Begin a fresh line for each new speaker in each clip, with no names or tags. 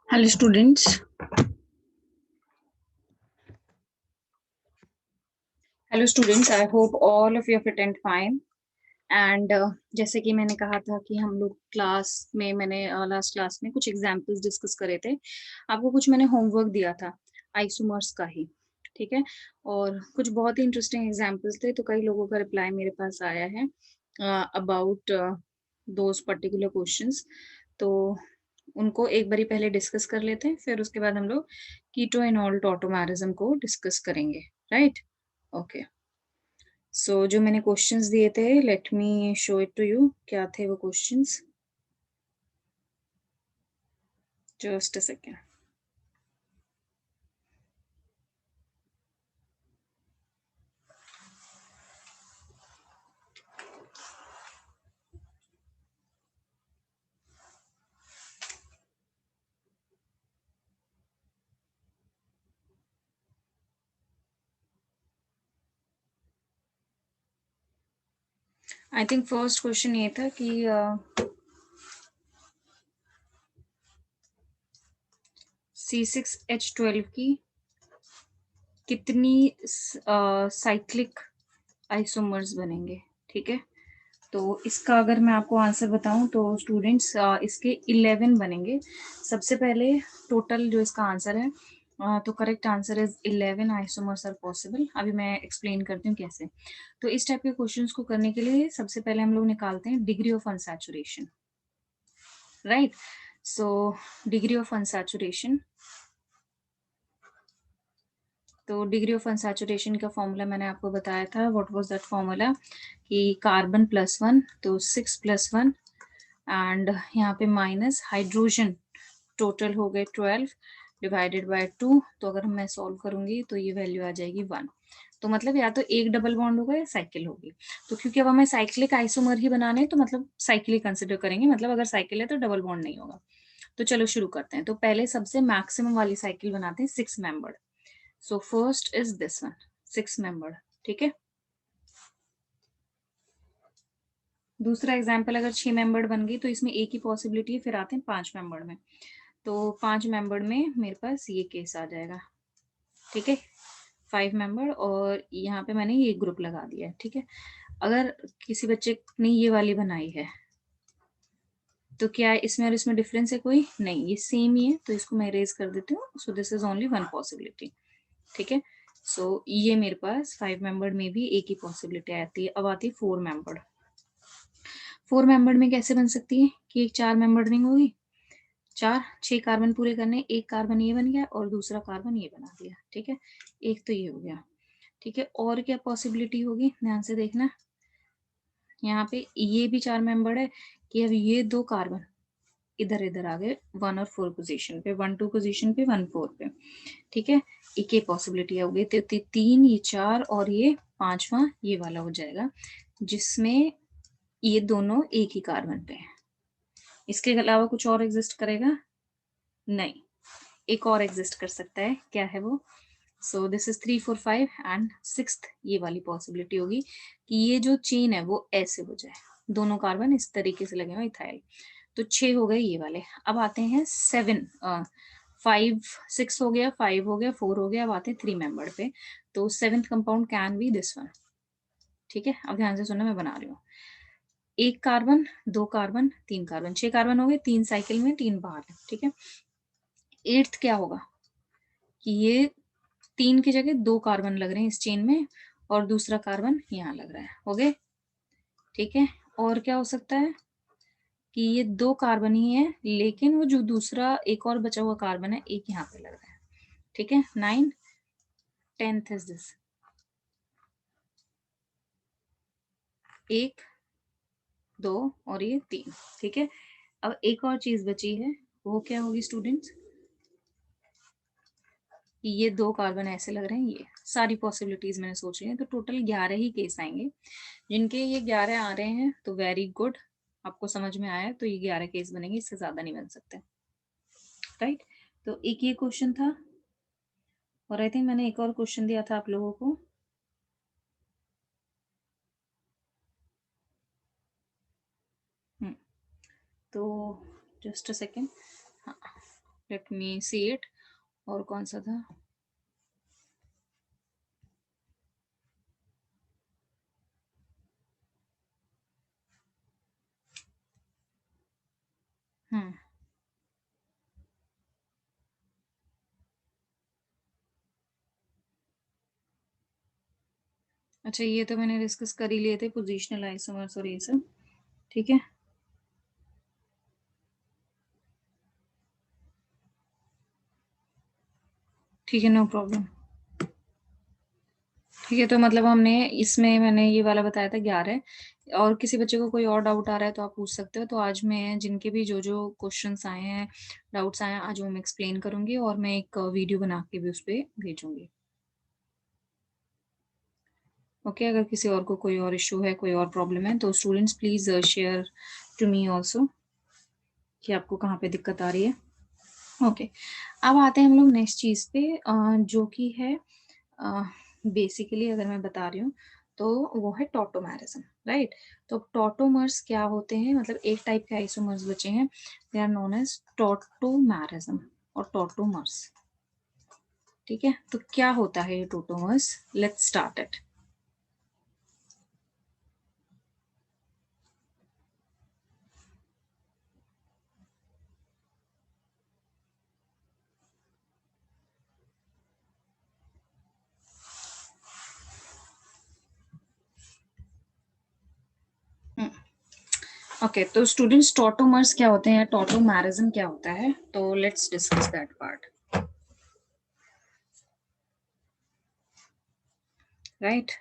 Hello students. Hello students. I hope all of you have attended fine. And जैसे कि मैंने कहा था कि हम लोग क्लास में मैंने लास्ट क्लास में कुछ एग्जांपल्स डिस्कस करे थे। आपको कुछ मैंने होमवर्क दिया था आइसोमर्स का ही, ठीक है। और कुछ बहुत ही इंटरेस्टिंग एग्जांपल्स थे, तो कई लोगों का रिप्लाई मेरे पास आया है अबाउट दोज पर्टिकुलर क्वेश्चंस। तो उनको एक बारी पहले डिस्कस कर लेते हैं, फिर उसके बाद हम लोग कीटो इनॉल्ट ऑटोमेरिज्म को डिस्कस करेंगे, राइट? ओके। सो जो मैंने क्वेश्चंस दिए थे, let me show it to you. क्या थे वो questions? Just a second. I think first question ये था कि C6H12 की कितनी साइक्लिक आइसोमर्स बनेंगे, ठीक है। तो इसका अगर मैं आपको आंसर बताऊं तो स्टूडेंट्स इसके 11 बनेंगे। सबसे पहले टोटल जो इसका आंसर है, तो correct answer is 11 isomers are possible. अभी मैं एक्सप्लेन करती हूँ कैसे। तो इस टाइप के क्वेश्चंस को करने के लिए सबसे पहले हम लोग निकालते हैं degree of unsaturation, right. So degree of unsaturation, तो डिग्री ऑफ अनसैचुरेशन का फॉर्मूला मैंने आपको बताया था। What was that formula? कि कार्बन +1 तो 6+1 एंड यहाँ पे माइनस हाइड्रोजन, टोटल हो गए 12 डिवाइडेड बाय 2। तो अगर मैं सॉल्व करूंगी तो ये वैल्यू आ जाएगी 1। तो मतलब या तो एक डबल बॉन्ड होगा या साइकिल होगी। तो क्योंकि अब हमें साइक्लिक आइसोमर ही बनाने हैं, तो मतलब साइकिल ही कंसिडर करेंगे। मतलब अगर साइकिल है तो डबल बॉन्ड नहीं होगा। तो चलो शुरू करते हैं। तो पहले सबसे मैक्सिमम वाली साइकिल बनाते हैं 6 membered. So first is this one, 6 membered, ठीक है। दूसरा एग्जाम्पल, अगर 6 मेंबर्ड बन गई तो इसमें एक ही पॉसिबिलिटी है। फिर आते हैं 5 मेंबर्ड में। तो 5 मेंबर्ड में मेरे पास ये केस आ जाएगा, ठीक है। 5 मेंबर और यहाँ पे मैंने ये ग्रुप लगा दिया है, ठीक है। अगर किसी बच्चे ने ये वाली बनाई है तो क्या है इसमें और इसमें डिफरेंस है? कोई नहीं, ये सेम ही है। तो इसको मैं इरेज कर देती हूँ। So this is only one possibility, ठीक है। सो ये मेरे पास 5 मेंबर्ड में भी एक ही पॉसिबिलिटी आती है। अब आती है 4 मेंबर्ड। 4 मेंबर्ड में कैसे बन सकती है कि एक 4 मेंबर्ड रिंग होगी। 6 कार्बन पूरे करने, एक कार्बन ये बन गया और दूसरा कार्बन ये बना दिया, ठीक है। एक तो ये हो गया, ठीक है। और क्या पॉसिबिलिटी होगी, ध्यान से देखना। यहाँ पे ये भी 4 मेंबर है कि अब ये दो कार्बन इधर इधर आ गए 1 और 4 पोजीशन पे, 1 2 पोजीशन पे, 1 4 पे, ठीक है। एक ही पॉसिबिलिटी हो गई। तो 3, ये 4 और ये 5वां ये वाला हो जाएगा, जिसमें ये दोनों एक ही कार्बन पे है। इसके अलावा कुछ और एग्जिस्ट करेगा? नहीं। एक और एग्जिस्ट कर सकता है, क्या है वो? So this is 3 4 5 and 6th ये वाली पॉसिबिलिटी होगी कि ये जो चेन है वो ऐसे हो जाए, दोनों कार्बन इस तरीके से लगे हुए इथाइल। तो 6 हो गए ये वाले। अब आते हैं 7, 5 6 हो गया, 5 हो गया, 4 हो गया। अब आते हैं 3 मेंबर पे। तो 7th compound can be this one, ठीक है। अब ध्यान से सुनना, मैं बना रही हूँ। एक कार्बन, दो कार्बन, तीन कार्बन, 6 कार्बन हो गए। 3 साइकिल में, 3 बाहर है, ठीक है। 8th क्या होगा कि ये 3 की जगह 2 कार्बन लग रहे हैं इस चेन में और दूसरा कार्बन यहाँ लग रहा है, हो गए, ठीक है। और क्या हो सकता है कि ये 2 कार्बन ही है, लेकिन वो जो दूसरा एक और बचा हुआ कार्बन है, एक यहाँ पे लग रहा है, ठीक है। 9 10th इज दिस, 1 2 और ये 3, ठीक है। अब एक और चीज बची है, वो क्या होगी स्टूडेंट्स? कि ये 2 कार्बन ऐसे लग रहे हैं। ये सारी पॉसिबिलिटीज मैंने सोची है। तो टोटल 11 ही केस आएंगे। जिनके ये 11 आ रहे हैं तो वेरी गुड, आपको समझ में आया। तो ये 11 केस बनेंगे, इससे ज्यादा नहीं बन सकते, राइट। तो एक ये क्वेश्चन था और आई थिंक मैंने एक और क्वेश्चन दिया था आप लोगों को। तो जस्ट अ सेकेंड, हाँ, लेट मी सी इट। और कौन सा था? हम्म, अच्छा ये तो मैंने डिस्कस कर ही लिए थे, पोजिशनल आइसोमर्स और ये सब। ठीक है, ठीक है, नो प्रॉब्लम। ठीक है, तो मतलब हमने इसमें मैंने ये वाला बताया था 11। और किसी बच्चे को कोई और डाउट आ रहा है तो आप पूछ सकते हो। तो आज मैं जिनके भी जो जो क्वेश्चंस आए हैं, डाउट्स आए हैं, आज वो मैं एक्सप्लेन करूंगी और मैं एक वीडियो बना के भी उस पर भेजूंगी। ओके, अगर किसी और को कोई और इशू है, कोई और प्रॉब्लम है, तो students please share to me also कि आपको कहाँ पे दिक्कत आ रही है। ओके, अब आते हैं हम लोग नेक्स्ट चीज पे, जो कि है बेसिकली अगर मैं बता रही हूँ तो वो है टॉटोमेरिज्म, राइट। तो टॉटोमर्स क्या होते हैं, मतलब एक टाइप के आइसोमर्स बचे हैं, they are known as tautomerism और टॉटोमर्स। ठीक है, तो क्या होता है ये tautomers? Let's start it. Okay, तो स्टूडेंट्स टॉटोमर्स क्या होते हैं, टॉटोमेरिज्म क्या होता है, तो let's discuss that part, right.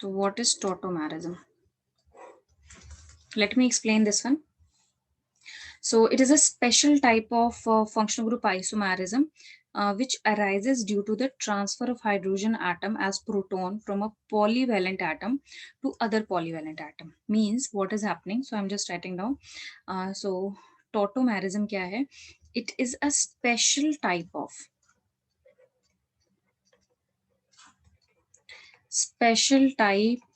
तो what is tautomerism? Let me explain this one. So it is a special type of functional group isomerism, which arises due to the transfer of hydrogen atom as proton from a polyvalent atom to other polyvalent atom. Means what is happening? So I'm just writing down. So tautomerism क्या है? It is a special type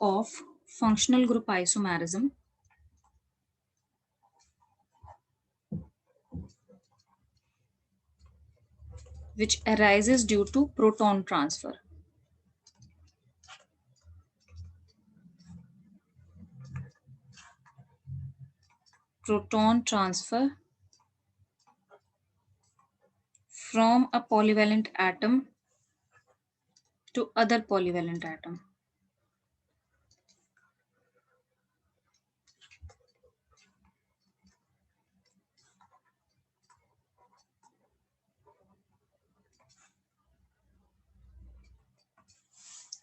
of functional group isomerism which arises due to proton transfer. Proton transfer from a polyvalent atom to other polyvalent atom.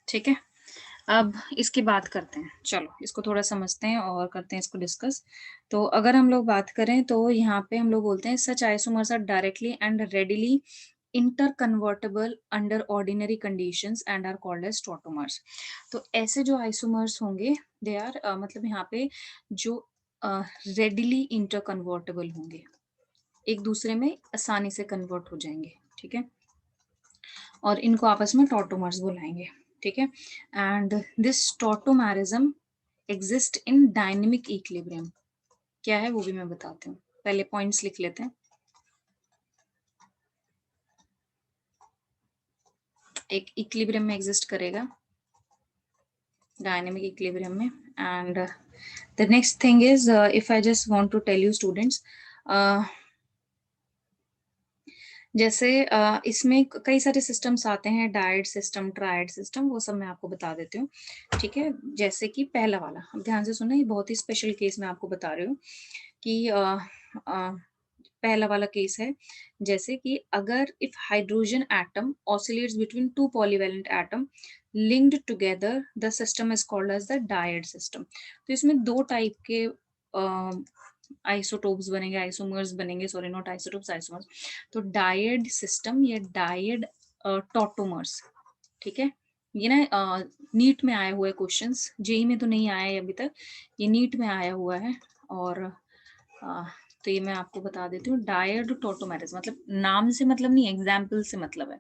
ठीक है, अब इसकी बात करते हैं, चलो इसको थोड़ा समझते हैं और करते हैं इसको डिस्कस। तो अगर हम लोग बात करें तो यहाँ पे हम लोग बोलते हैं such isomers are directly and readily interconvertible under ordinary conditions and are called as tautomers. तो ऐसे जो आइसोमर्स होंगे दे आर मतलब यहाँ पे जो रेडिली इंटरकन्वर्टेबल होंगे, एक दूसरे में आसानी से कन्वर्ट हो जाएंगे। ठीक है, और इनको आपस में टॉटोमर्स बुलाएंगे। ठीक है, and this tautomerism exist in dynamic equilibrium. क्या है वो भी मैं बताती हूँ, पहले पॉइंट्स लिख लेते हैं। एक इक्विलिब्रियम में एग्जिस्ट करेगा, डायनेमिक इक्विलिब्रियम में। And the next thing is if I just want to tell you students, जैसे इसमें कई सारे सिस्टम्स आते हैं, डायड सिस्टम, ट्रायड सिस्टम, वो सब मैं आपको बता देती हूँ। ठीक है, जैसे कि पहला वाला, अब ध्यान से सुनना, ये बहुत ही स्पेशल केस मैं आपको बता रही हूँ कि पहला वाला केस है, जैसे कि अगर if hydrogen atom oscillates between two polyvalent atom linked together, the system is called as the dyad system. तो इसमें दो टाइप के आइसोटोप्स बनेंगे, आइसोमर्स बनेंगे, सॉरी नॉट आइसोटोप्स, आइसोमर्स। तो डायड सिस्टम या डायड टॉटोमर्स। ठीक है, ये ना नीट में आए हुए क्वेश्चंस, जेई में तो नहीं आया है अभी तक, ये नीट में आया हुआ है। और तो ये मैं आपको बता देती हूँ, डायड टॉटोमेरिज्म मतलब नाम से मतलब नहीं, एग्जाम्पल से मतलब है।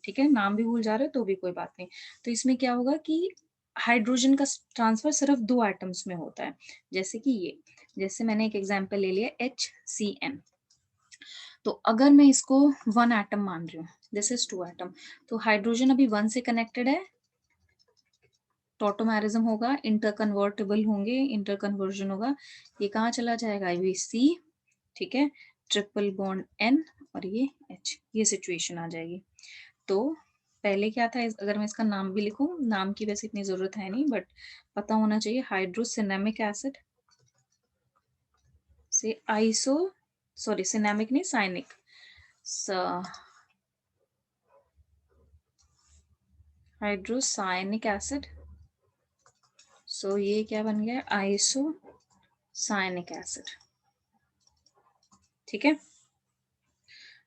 ठीक है, नाम भी भूल जा रहे हो तो भी कोई बात नहीं। तो इसमें क्या होगा कि हाइड्रोजन का ट्रांसफर सिर्फ 2 एटम्स में होता है, जैसे कि ये, जैसे मैंने एक एग्जांपल ले लिया HCN। तो अगर मैं इसको 1 एटम मान रही हूँ, दिस इज 2 एटम, तो हाइड्रोजन अभी 1 से कनेक्टेड है, टॉटोमेरिज्म होगा, इंटरकन्वर्टेबल होंगे, इंटरकन्वर्जन होगा, ये कहाँ चला जाएगा, ये C, ठीक है, ट्रिपल बॉन्ड N और ये H, ये सिचुएशन आ जाएगी। तो पहले क्या था, अगर मैं इसका नाम भी लिखूं, नाम की वैसे इतनी जरूरत है नहीं, बट पता होना चाहिए, हाइड्रोसिनेमिक एसिड से आइसो, सॉरी सिनेमिक नहीं, साइनिक, हाइड्रोसाइनिक एसिड, सो ये क्या बन गया, आइसो साइनिक एसिड, ठीक है।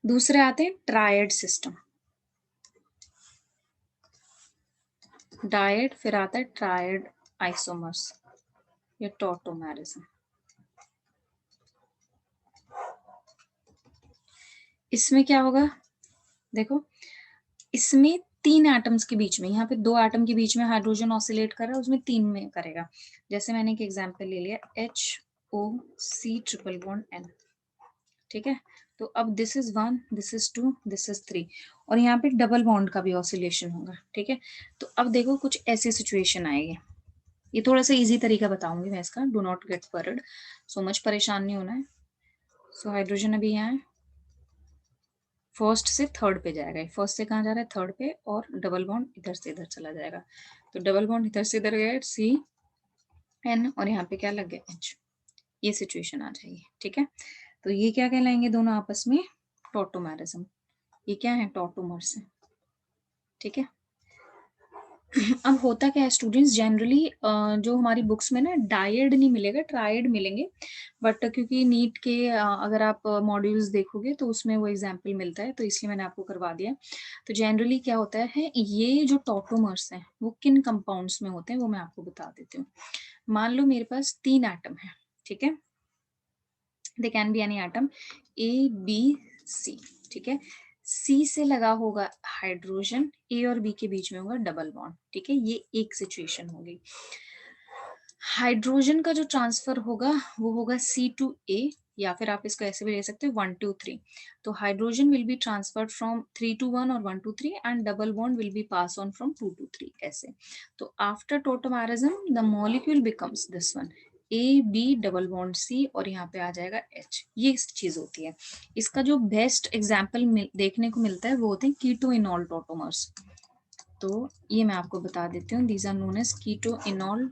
दूसरे आते हैं ट्रायड सिस्टम, डायड, फिर आता है ट्रायड आइसोमर्स या टॉटोमेरिज्म। इसमें क्या होगा, देखो इसमें 3 एटम्स के बीच में, यहाँ पे 2 एटम के बीच में हाइड्रोजन ऑसिलेट कर रहा है, उसमें 3 में करेगा। जैसे मैंने एक एग्जांपल ले लिया HOC ट्रिपल बॉन्ड N, ठीक है। तो अब this is 1, this is 2, this is 3, और यहाँ पे डबल बॉन्ड का भी ऑसिलेशन होगा, ठीक है। तो अब देखो कुछ ऐसी सिचुएशन आएगी, ये थोड़ा सा इजी तरीका बताऊंगी मैं इसका, do not gate word, so much परेशान नहीं होना है। सो हाइड्रोजन अभी यहाँ है, फर्स्ट से थर्ड पे जाएगा, फर्स्ट से कहाँ जा रहा है, थर्ड पे, और डबल बॉन्ड इधर से इधर चला जाएगा, तो डबल बॉन्ड इधर से इधर गया CN, और यहाँ पे क्या लग गया H, ये सिचुएशन आ जाएगी, ठीक है। तो ये क्या कहलाएंगे दोनों आपस में, टॉटोमेरिज्म, ये क्या है, टॉटोमर्स है, ठीक है। अब होता क्या है स्टूडेंट्स, जनरली जो हमारी बुक्स में ना डायड नहीं मिलेगा, ट्रायड मिलेंगे, बट क्योंकि नीट के अगर आप मॉड्यूल्स देखोगे तो उसमें वो एग्जाम्पल मिलता है, तो इसलिए मैंने आपको करवा दिया। तो जनरली क्या होता है, ये जो टॉटोमर्स हैं वो किन कंपाउंड्स में होते हैं वो मैं आपको बता देती हूँ। मान लो मेरे पास 3 एटम है, ठीक है, they can be any atom ABC, ठीक है। C से लगा होगा हाइड्रोजन, A और B के बीच में होगा डबल बॉन्ड, ठीक है, ये एक सिचुएशन होगी। हाइड्रोजन का जो ट्रांसफर होगा वो होगा C to A, या फिर आप इसको ऐसे भी ले सकते हो 1 to 3, तो hydrogen will be transferred from 3 to 1 और 1 to 3, and double bond will be pass on from 2 to 3, ऐसे। तो after tautomerism the molecule becomes this one, AB double bond C, और यहाँ पे आ जाएगा H, ये चीज होती है। इसका जो बेस्ट एग्जाम्पल देखने को मिलता है वो होते हैं कीटोइनॉल टोटोमर्स, तो ये मैं आपको बता देती हूँ, these are known as keto enol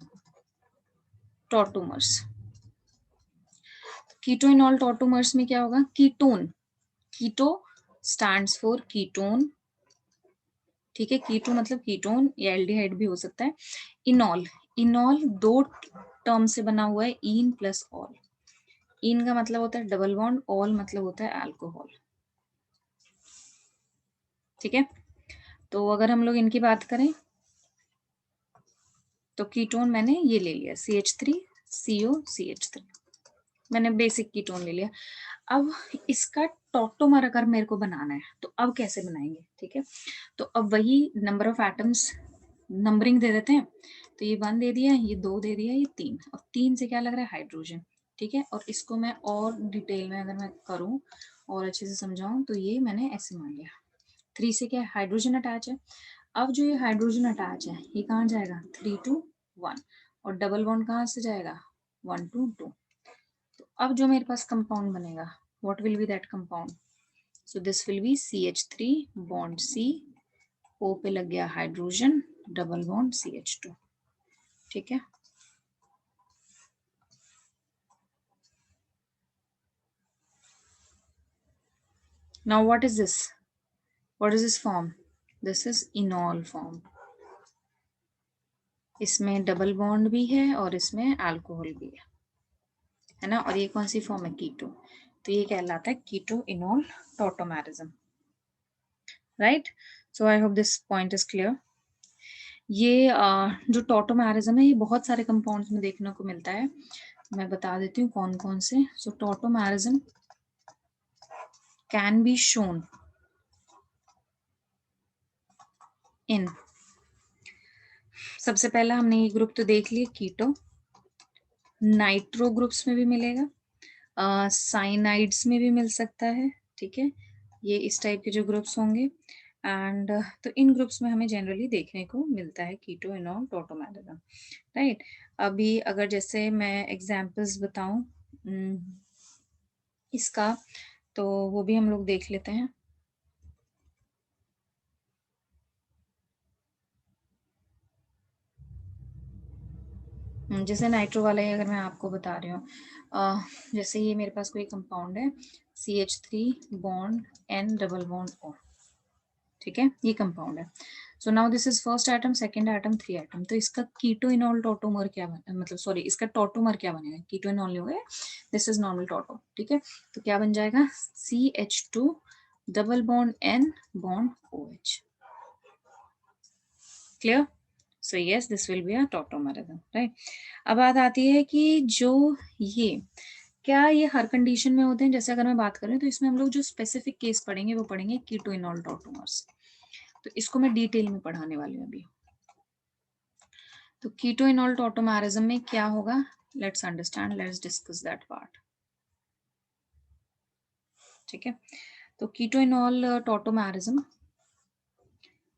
tautomers. Keto enol tautomers में क्या होगा, ketone, keto stands for ketone, ठीक है, कीटो मतलब कीटोन या एल्डिहाइड भी हो सकता है। इनॉल, इनॉल 2 टर्म से बना हुआ है, इन प्लस ऑल, इन का मतलब होता है डबल बॉन्ड, ऑल मतलब होता है अल्कोहल, ठीक है। तो अगर हम लोग इनकी बात करें तो कीटोन मैंने ये ले लिया CH3COCH3, मैंने बेसिक कीटोन ले लिया। अब इसका टॉटोमर अगर मेरे को बनाना है तो अब कैसे बनाएंगे, ठीक है। तो अब वही नंबर ऑफ एटम्स नंबरिंग दे देते हैं, तो ये 1 दे दिया, ये 2 दे दिया, ये 3, अब 3 से क्या लग रहा है, हाइड्रोजन, ठीक है। और इसको मैं और डिटेल में अगर मैं करूं और अच्छे से समझाऊं तो ये मैंने ऐसे मान लिया, 3 से क्या हाइड्रोजन अटैच है। अब जो ये हाइड्रोजन अटैच है ये कहाँ जाएगा, 3 to 1, और डबल बॉन्ड कहाँ से जाएगा, 1 to 2। तो अब जो मेरे पास कंपाउंड बनेगा, what will be that compound, so this will B CH3 bond C, O पे लग गया हाइड्रोजन, डबल बॉन्ड CH2, ठीक है। Now what is this, what is this form, this is इनॉल form, इसमें डबल बॉन्ड भी है और इसमें अल्कोहल भी है ना, और ये कौन सी फॉर्म है, कीटो, तो ये कहलाता है keto enol tautomerism, right. So I hope this point is clear. ये जो टॉटोमेरिज्म है ये बहुत सारे कंपाउंड्स में देखने को मिलता है, मैं बता देती हूँ कौन कौन से। So tautomerism can be shown in सबसे पहला हमने ये ग्रुप तो देख लिया कीटो। नाइट्रो ग्रुप्स में भी मिलेगा, साइनाइड्स में भी मिल सकता है, ठीक है, ये इस टाइप के जो ग्रुप्स होंगे। एंड तो इन ग्रुप्स में हमें जनरली देखने को मिलता है कीटो इनॉल टोटोमेरिज्म, राइट। अभी अगर जैसे मैं एग्जांपल्स बताऊं इसका, तो वो भी हम लोग देख लेते हैं। जैसे नाइट्रो वाला ही अगर मैं आपको बता रही हूँ, जैसे ये मेरे पास कोई कंपाउंड है CH3 bond N double bond O, ठीक है, ये कंपाउंड है। So now this is first atom, second atom, three atom. तो इसका कीटो इनॉल टोटोमर क्या बन, मतलब सॉरी इसका टोटोमर क्या बनेगा, कीटो इनॉल नहीं होगा, दिस इज नॉर्मल टोटो, ठीक है। तो क्या बन जाएगा CH2 double bond N bond OH, clear. So yes this will be a tautomerism, right. अब बात आती है कि जो ये क्या ये हर कंडीशन में होते हैं, जैसे अगर मैं बात करें तो इसमें हम लोग जो स्पेसिफिक केस पढ़ेंगे वो पढ़ेंगे कीटो इनॉल टोटोमर्स। तो इसको मैं डिटेल में पढ़ाने वाली हूँ अभी। तो कीटो इनॉल टोटोमेरिज्म में क्या होगा, let's understand, let's discuss that part, ठीक है। तो keto enol tautomerism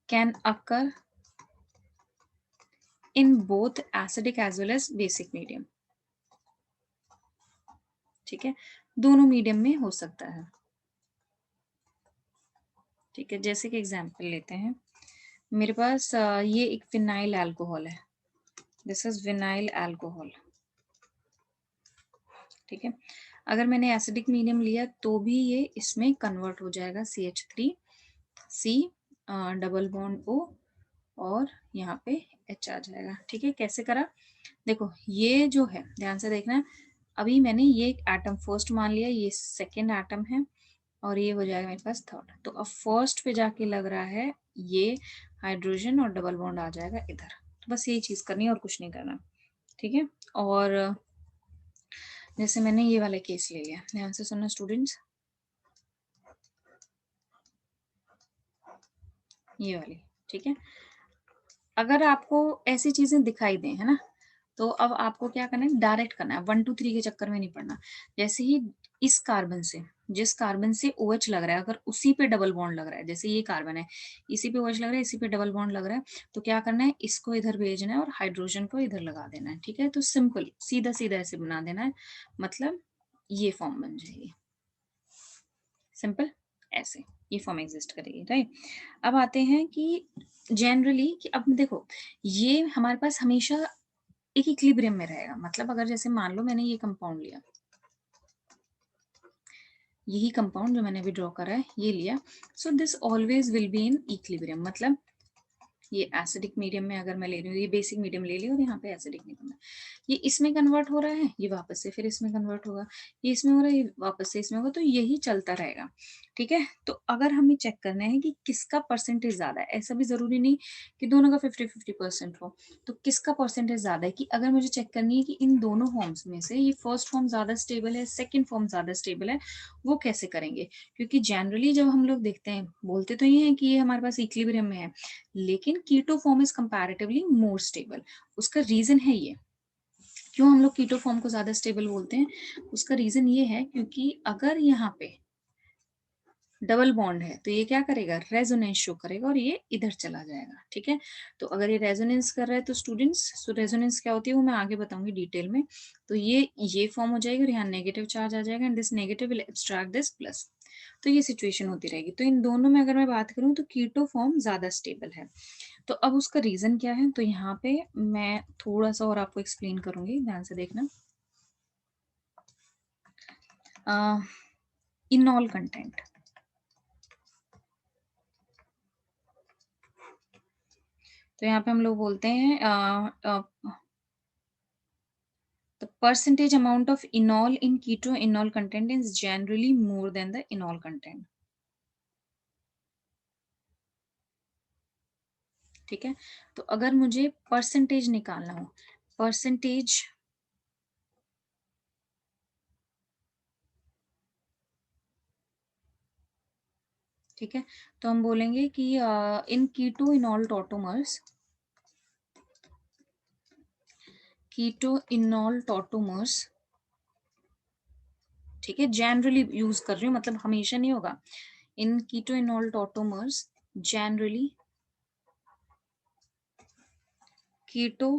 can occur in both acidic as well as basic medium, ठीक है, दोनों मीडियम में हो सकता है, ठीक है। जैसे कि एग्जांपल लेते हैं, मेरे पास ये एक फिनाइल अल्कोहल है, दिस इज विनाइल अल्कोहल, ठीक है। अगर मैंने एसिडिक मीडियम लिया तो भी ये इसमें कन्वर्ट हो जाएगा CH3C डबल बॉन्ड O और यहाँ पे H आ जाएगा, ठीक है। कैसे करा, देखो ये जो है ध्यान से देखना, अभी मैंने ये एटम फर्स्ट मान लिया, ये सेकेंड एटम है और ये हो जाएगा मेरे पास थर्ड। तो अब फर्स्ट पे जाके लग रहा है ये हाइड्रोजन और डबल बॉन्ड आ जाएगा इधर। तो बस यही चीज करनी है और कुछ नहीं करना, ठीक है। और जैसे मैंने ये वाला केस ले लिया, ध्यान से सुनना स्टूडेंट्स, ये वाली, ठीक है। अगर आपको ऐसी चीजें दिखाई दें, है ना, तो अब आपको क्या करना है, डायरेक्ट करना है, 1 2 3 के चक्कर में नहीं पड़ना। जैसे ही इस कार्बन से, जिस कार्बन से OH लग रहा है, अगर उसी पे डबल बॉन्ड लग रहा है, जैसे ये कार्बन है इसी पे OH लग रहा है, इसी पे डबल बॉन्ड लग रहा है, तो क्या करना है, इसको इधर भेजना है और हाइड्रोजन को इधर लगा देना है, ठीक है। तो सिंपल सीधा सीधा ऐसे बना देना है, मतलब ये फॉर्म बन जाएगी, सिंपल ऐसे ये फॉर्म एग्जिस्ट करेगी, राइट। अब आते हैं कि जनरली कि अब देखो ये हमारे पास हमेशा एक इक्विलिब्रियम में रहेगा, मतलब अगर जैसे मान लो मैंने ये कंपाउंड लिया, यही कंपाउंड जो मैंने अभी ड्रॉ करा है ये लिया, so this always will be in equilibrium, मतलब ये एसिडिक मीडियम में अगर मैं ले रही हूँ, ये बेसिक मीडियम ले लिया और यहाँ पे एसिडिक मीडियम है, ये इसमें कन्वर्ट हो रहा है, ये वापस से फिर इसमें कन्वर्ट होगा, ये इसमें हो रहा है, ये वापस से इसमें होगा, तो यही चलता रहेगा, ठीक है। तो अगर हमें चेक करना है कि किसका परसेंटेज ज्यादा है, ऐसा भी जरूरी नहीं कि दोनों का 50-50% हो, तो किसका परसेंटेज ज्यादा है, कि अगर मुझे चेक करनी है कि इन दोनों फॉर्म्स में से ये फर्स्ट फॉर्म ज्यादा स्टेबल है, सेकेंड फॉर्म ज्यादा स्टेबल है, वो कैसे करेंगे। क्योंकि जनरली जब हम लोग देखते हैं, बोलते तो ये है कि ये हमारे पास इक्विलिब्रियम में है, लेकिन keto form is comparatively more stable. उसका रीजन है ये, क्यों हम लोग कीटो फॉर्म को ज्यादा स्टेबल बोलते हैं, उसका रीजन ये है क्योंकि अगर यहाँ पे डबल बॉन्ड है तो ये क्या करेगा, रेजोनेंस शो करेगा और ये इधर चला जाएगा, ठीक है। तो अगर ये रेजोनेंस कर रहा है तो स्टूडेंट्स, सो रेजोनेंस क्या होती है वो मैं आगे बताऊंगी डिटेल में। तो ये फॉर्म हो जाएगी और यहाँ नेगेटिव चार्ज आ जाएगा, and this negative will abstract this plus, तो ये सिचुएशन होती रहेगी। तो इन दोनों में अगर मैं बात करूं तो कीटो फॉर्म ज्यादा स्टेबल है। तो अब उसका रीजन क्या है, तो यहाँ पे मैं थोड़ा सा और आपको एक्सप्लेन करूंगी, ध्यान से देखना। इनॉल कंटेंट, तो यहाँ पे हम लोग बोलते हैं the percentage amount of enol in keto enol content is generally more than the enol content, ठीक है। तो अगर मुझे परसेंटेज निकालना हो, परसेंटेज, ठीक है, तो हम बोलेंगे कि इन कीटो इनॉल टोटोमर्स, कीटो इनॉल टॉटोमर्स, ठीक है, जनरली यूज कर रही हूँ, मतलब हमेशा नहीं होगा। In keto enol tautomers generally keto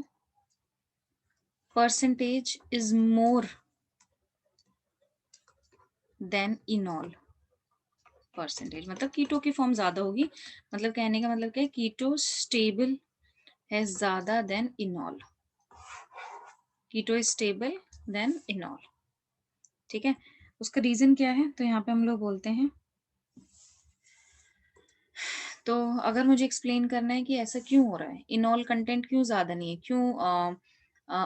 percentage is more than enol percentage, मतलब कीटो की फॉर्म ज्यादा होगी, मतलब कहने का मतलब क्या है, कीटो स्टेबल है ज्यादा than enol, keto is stable than enol, ठीक है। उसका रीजन क्या है, तो यहाँ पे हम लोग बोलते हैं, तो अगर मुझे एक्सप्लेन करना है कि ऐसा क्यों हो रहा है, इनॉल कंटेंट क्यों ज्यादा नहीं है, क्यों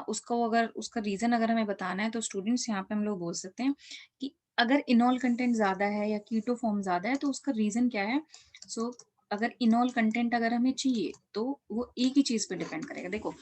उसको अगर उसका रीजन अगर हमें बताना है, तो स्टूडेंट्स यहाँ पे हम लोग बोल सकते हैं कि अगर इनॉल कंटेंट ज्यादा है या कीटो फॉर्म ज्यादा है, तो उसका रीजन क्या है। सो अगर इनॉल कंटेंट अगर हमें चाहिए, तो वो एक ही चीज पे डिपेंड करेगा। देखो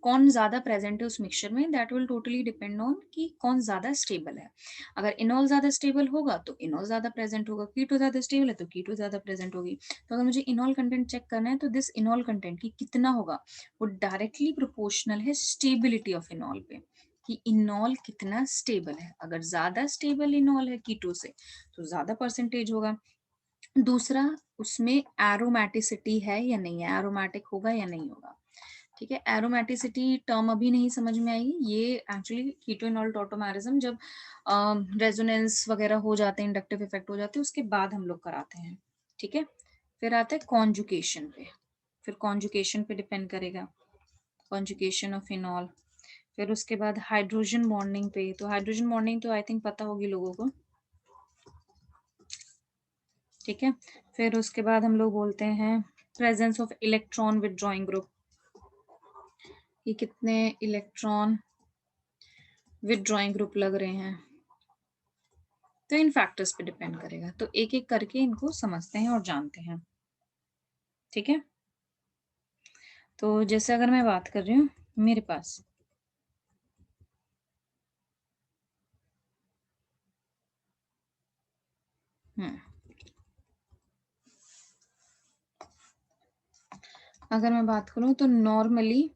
कौन ज्यादा प्रेजेंट है उस मिक्सचर में, that will totally depend on कि कौन ज्यादा स्टेबल है। अगर इनॉल ज्यादा स्टेबल होगा तो इनॉल ज्यादा प्रेजेंट होगा, कीटो ज्यादा स्टेबल है तो कीटो ज्यादा प्रेजेंट होगी। तो अगर मुझे इनॉल कंटेंट चेक करना है, तो दिस इनॉल कंटेंट की कितना होगा, वो डायरेक्टली प्रोपोर्शनल है स्टेबिलिटी ऑफ इनॉल पे, कि इनॉल कितना स्टेबल है। अगर ज्यादा स्टेबल इनॉल है कीटो से, तो ज्यादा परसेंटेज होगा। दूसरा, उसमें एरोमेटिसिटी है या नहीं है, एरोमेटिक होगा या नहीं होगा, ठीक है। एरोमेटिसिटी टर्म अभी नहीं समझ में आई, ये एक्चुअली कीटोइनॉल टॉटोमेरिज्म जब रेजोनेंस वगैरह हो जाते हैं, इंडक्टिव इफेक्ट हो जाते हैं, उसके बाद हम लोग कराते हैं, ठीक है। फिर आता है कॉन्जुकेशन पे, फिर कॉन्जुकेशन पे डिपेंड करेगा, कॉन्जुकेशन ऑफ इनॉल। फिर उसके बाद हाइड्रोजन बॉन्डिंग पे, तो हाइड्रोजन बॉन्डिंग तो आई थिंक पता होगी लोगों को, ठीक है। फिर उसके बाद हम लोग बोलते हैं presence of electron withdrawing group, ये कितने इलेक्ट्रॉन विदड्रॉइंग ग्रुप लग रहे हैं, तो इन फैक्टर्स पे डिपेंड करेगा। तो एक एक करके इनको समझते हैं और जानते हैं, ठीक है। तो जैसे अगर मैं बात कर रही हूँ, मेरे पास हम्म अगर मैं बात करूं, तो normally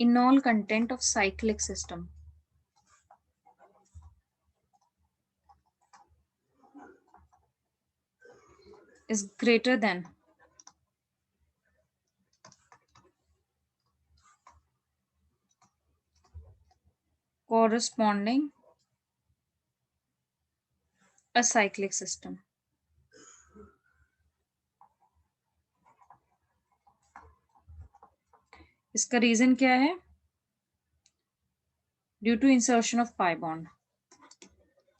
enol content of cyclic system is greater than corresponding acyclic system। इसका रीजन क्या है, due to insertion of pi bond,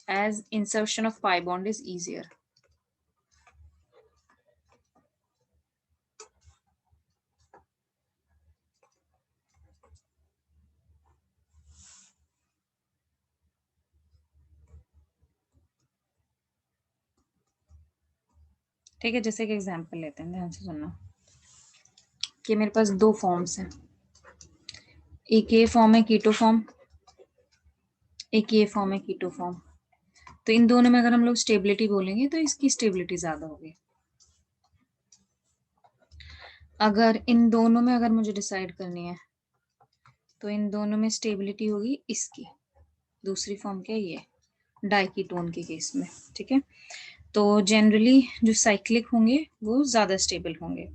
as insertion of pi bond is easier। ठीक है, जैसे कि एग्जांपल लेते हैं, ध्यान से सुनना, कि मेरे पास दो फॉर्म्स हैं, एक ये फॉर्म है कीटो फॉर्म, एक ये फॉर्म है कीटो फॉर्म। तो इन दोनों में अगर हम लोग स्टेबिलिटी बोलेंगे, तो इसकी स्टेबिलिटी ज्यादा होगी। अगर इन दोनों में अगर मुझे डिसाइड करनी है, तो इन दोनों में स्टेबिलिटी होगी इसकी, दूसरी फॉर्म क्या है, ये डाइकीटोन के केस में, ठीक है। तो जनरली जो साइक्लिक होंगे वो ज्यादा स्टेबल होंगे,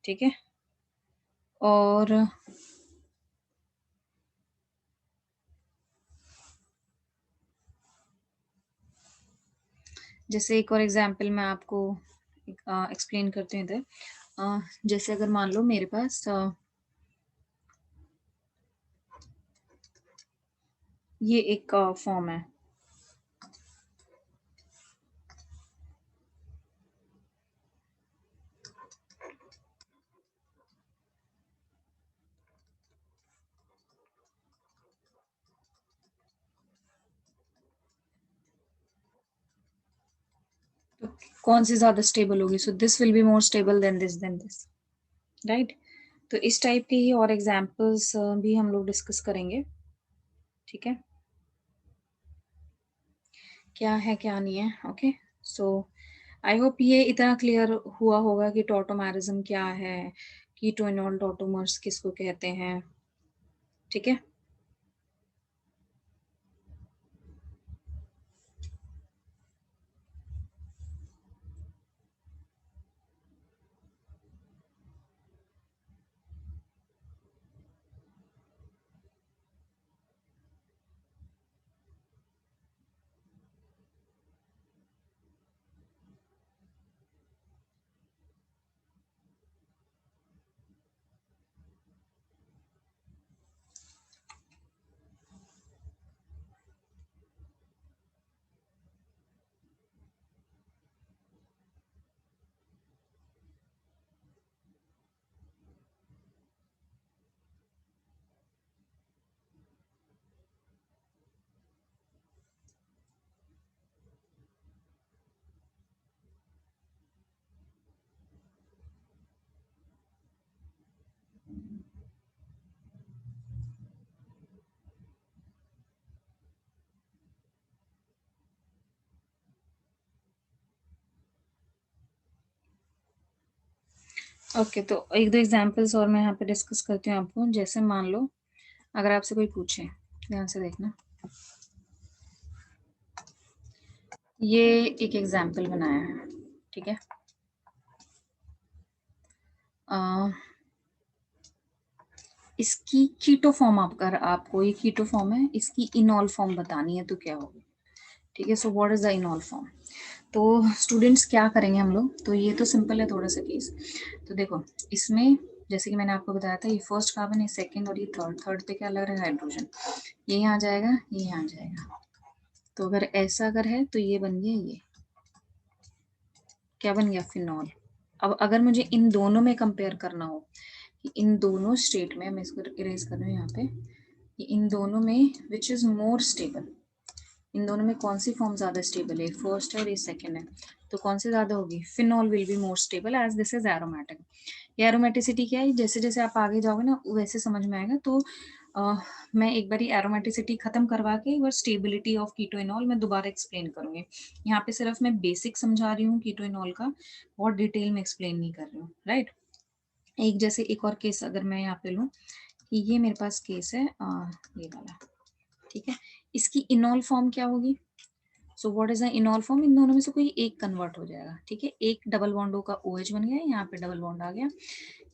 ठीक है। और जैसे एक और एग्जांपल मैं आपको एक्सप्लेन करते हैं इधर, जैसे अगर मान लो मेरे पास ये एक फॉर्म है, तो कौन सी ज्यादा स्टेबल होगी, so this will be more stable then this, right. तो इस टाइप के ही और एग्जांपल्स भी हम लोग डिस्कस करेंगे, ठीक है, क्या है क्या नहीं है, ओके। सो आई होप ये इतना क्लियर हुआ होगा कि टॉटोमेरिज्म क्या है, कीटोइनॉल टॉटोमर्स किसको कहते हैं, ठीक है। ओके, तो एक दो एग्जांपल्स और मैं यहाँ पे डिस्कस करती हूँ आपको। जैसे मान लो अगर आपसे कोई पूछे, ध्यान से देखना, ये एक एग्जाम्पल बनाया है, ठीक है। इसकी कीटो फॉर्म आपको ये कीटो फॉर्म है, इसकी इनॉल फॉर्म बतानी है तो क्या होगी, ठीक है। सो what is the enol form. तो स्टूडेंट्स क्या करेंगे हम लोग, तो ये तो सिंपल है थोड़ा सा केस। तो देखो इसमें जैसे कि मैंने आपको बताया था, ये फर्स्ट कार्बन, ये सेकंड और ये थर्ड। थर्ड पे क्या लग रहा है, हाइड्रोजन। ये यहाँ जाएगा, ये यहाँ जाएगा। तो अगर ऐसा अगर है तो ये बन गया, ये क्या बन गया, फिनॉल। अब अगर मुझे इन दोनों में कंपेयर करना हो कि इन दोनों स्टेट में, मैं इसको इरेज कर रही हूँ यहाँ पे, कि इन दोनों में विच इज मोर स्टेबल, इन दोनों में कौन सी फॉर्म ज्यादा स्टेबल है, फर्स्ट है और ये सेकंड है, तो कौन सी ज्यादा होगी, phenol will be more stable as this is aromatic. ये एरोमेटिसिटी क्या है, जैसे जैसे आप आगे जाओगे ना वैसे समझ में आएगा। तो मैं एक बार एरोमेटिसिटी खत्म करवा के एक बार स्टेबिलिटी ऑफ कीटोइनॉल मैं दोबारा एक्सप्लेन करूंगी। यहाँ पे सिर्फ मैं बेसिक समझा रही हूँ कीटोइनॉल का, बहुत डिटेल में एक्सप्लेन नहीं कर रही हूँ, राइट। एक जैसे एक और केस अगर मैं यहाँ पे लूँ कि ये मेरे पास केस है, ये वाला, ठीक है। इसकी इनॉल फॉर्म क्या होगी, so what is the enol form, इन दोनों में से कोई एक कन्वर्ट हो जाएगा, ठीक है। एक डबल बॉन्डो का OH बन गया, यहाँ पे डबल बॉन्ड आ गया,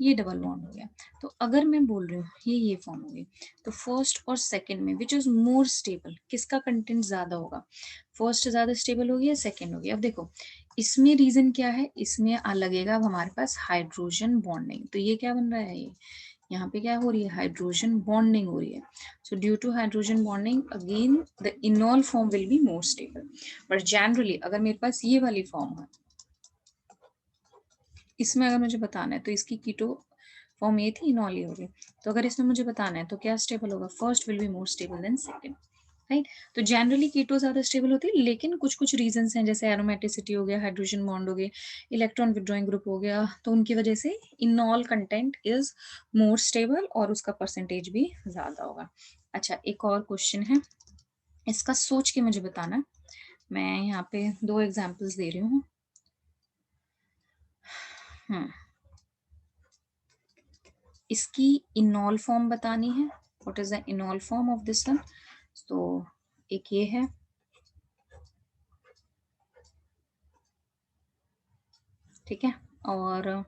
ये डबल बॉन्ड हो गया। तो अगर मैं बोल रही हूँ ये फॉर्म होगी, तो फर्स्ट और सेकंड में विच इज मोर स्टेबल, किसका कंटेंट ज्यादा होगा, फर्स्ट ज्यादा स्टेबल होगी या सेकंड होगी। अब देखो इसमें रीजन क्या है, इसमें लगेगा अब हमारे पास हाइड्रोजन बॉन्डिंग। तो ये क्या बन रहा है, ये यहाँ पे क्या हो रही है, हाइड्रोजन बॉन्डिंग हो रही है। So due to hydrogen bonding again the enol form will be more stable. But generally अगर मेरे पास ये वाली फॉर्म है, इसमें अगर मुझे बताना है तो इसकी कीटो फॉर्म ये थी, इनॉल ये होगी। तो अगर इसमें मुझे बताना है तो क्या स्टेबल होगा, first will be more stable then second, right. तो जनरली कीटो ज्यादा स्टेबल होती है, लेकिन कुछ कुछ रीजंस हैं, जैसे एरोमेटिसिटी हो गया, हाइड्रोजन बॉन्ड हो गए, इलेक्ट्रॉन विड्रॉइंग ग्रुप हो गया, तो उनकी वजह से इनॉल कंटेंट इज मोर स्टेबल और उसका परसेंटेज भी ज्यादा होगा। अच्छा, एक और क्वेश्चन है, इसका सोच के मुझे बताना। मैं यहाँ पे दो एग्जाम्पल्स दे रही हूँ। इसकी इनॉल फॉर्म बतानी है, what is the enol form of this one. तो एक ये है, ठीक है। और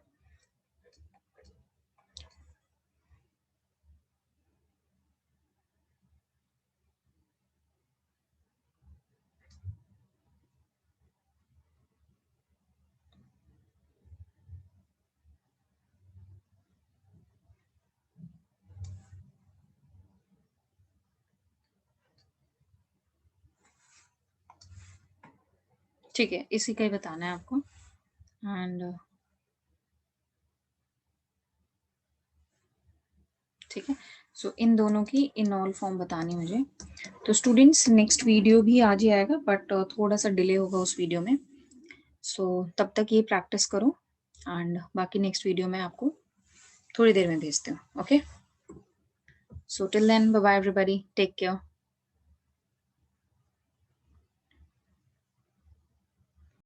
ठीक है, इसी का ही बताना है आपको। एंड ठीक है, सो इन दोनों की इनॉल फॉर्म बतानी मुझे। तो स्टूडेंट्स नेक्स्ट वीडियो भी आज ही आएगा, बट थोड़ा सा डिले होगा उस वीडियो में। सो तब तक ये प्रैक्टिस करो, एंड बाकी नेक्स्ट वीडियो में आपको थोड़ी देर में भेजती हूँ। Okay, so till then bye bye everybody, take care.